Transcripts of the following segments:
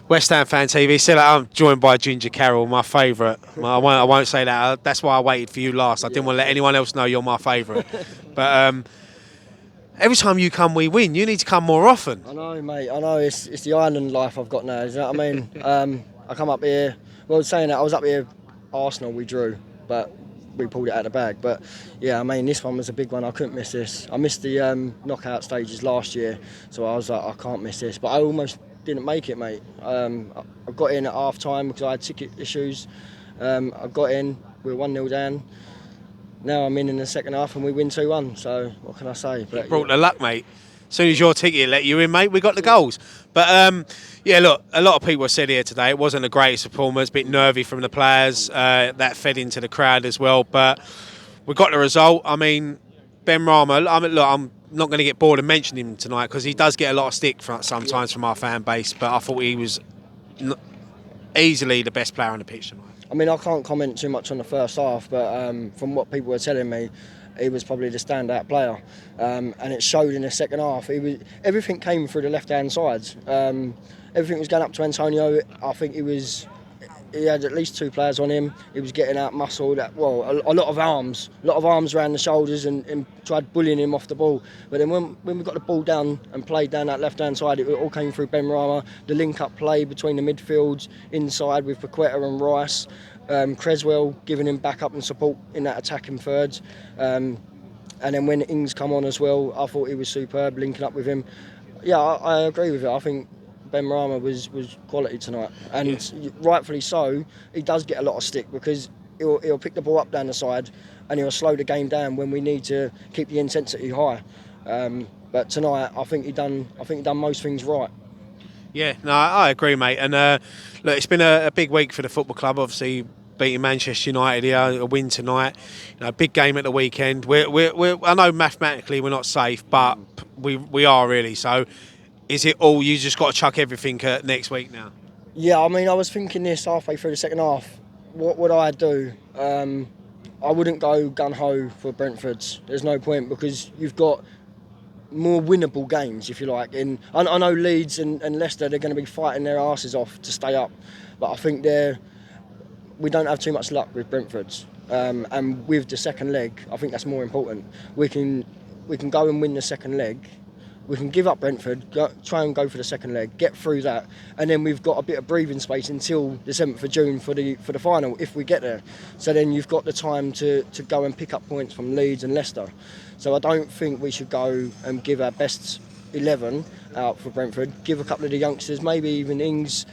West Ham Fan TV. Still, I'm joined by Ginger Carroll, my favourite. I won't say that. That's why I waited for you last. I didn't want to let anyone else know you're my favourite. But every time you come, we win. You need to come more often. I know, mate. I know it's the island life I've got now. You know what I mean? I come up here. Well, saying that, I was up here. Arsenal, we drew, but we pulled it out of the bag. But yeah, I mean, this one was a big one. I couldn't miss this. I missed the knockout stages last year, so I was like, I can't miss this. But I almost didn't make it, mate. I got in at half time because I had ticket issues. I got in. We were 1-0 down. Now I'm in the second half and we win 2-1. So what can I say? But, You brought the luck, mate. As soon as your ticket let you in, mate, we got the goals. But yeah, look, a lot of people have said here today it wasn't the greatest performance, a bit nervy from the players. That fed into the crowd as well. But we got the result. I mean, Ben Rama, look, I'm not going to get bored of mentioning him tonight because he does get a lot of stick sometimes from our fan base. But I thought he was easily the best player on the pitch tonight. I mean, I can't comment too much on the first half, but from what people were telling me, he was probably the standout player, and it showed in the second half. Everything came through the left-hand sides. Everything was going up to Antonio. I think he had at least two players on him. He was getting out muscled. A lot of arms around the shoulders and tried bullying him off the ball. But then when we got the ball down and played down that left-hand side, it all came through Ben Rama. The link-up play between the midfields inside with Paqueta and Rice. Creswell giving him backup and support in that attacking third. And then when Ings come on as well, I thought he was superb, linking up with him. Yeah, I agree with it. I think Ben Rama was quality tonight. And rightfully so, he does get a lot of stick because he'll pick the ball up down the side and he'll slow the game down when we need to keep the intensity high. But tonight, I think he done most things right. Yeah, no, I agree, mate. And look, it's been a big week for the football club. Obviously, beating Manchester United here, a win tonight. Big game at the weekend. I know mathematically we're not safe, but we are really. So, is it all? You just got to chuck everything next week now. Yeah, I mean, I was thinking this halfway through the second half. What would I do? I wouldn't go gun ho for Brentford. There's no point because you've got more winnable games, if you like. And I know Leeds and Leicester, they're going to be fighting their asses off to stay up, but I think we don't have too much luck with Brentford. And with the second leg, I think that's more important. We can go and win the second leg. We can give up Brentford, try and go for the second leg, get through that, and then we've got a bit of breathing space until the 7th of June for the final, if we get there. So then you've got the time to go and pick up points from Leeds and Leicester. So I don't think we should go and give our best 11 out for Brentford. Give a couple of the youngsters, maybe even Ings,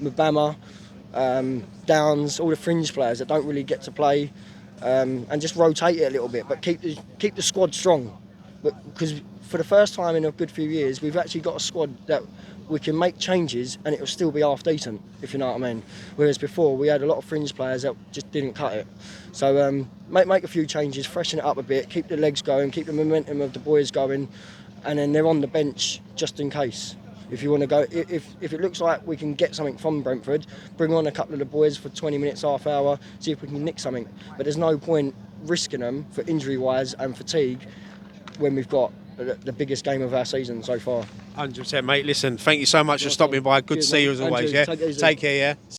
Mubama, Downs, all the fringe players that don't really get to play, and just rotate it a little bit, but keep the squad strong. Because for the first time in a good few years, we've actually got a squad that we can make changes and it will still be half decent, if you know what I mean. Whereas before, we had a lot of fringe players that just didn't cut it. So make a few changes, freshen it up a bit, keep the legs going, keep the momentum of the boys going, and then they're on the bench just in case. If you want to go, if it looks like we can get something from Brentford, bring on a couple of the boys for 20 minutes, half hour, see if we can nick something. But there's no point risking them for injury-wise and fatigue when we've got the biggest game of our season so far. 100%, mate. Listen, thank you so much for stopping by. Good to see you as always. Andrew, Yeah, take care. Yeah.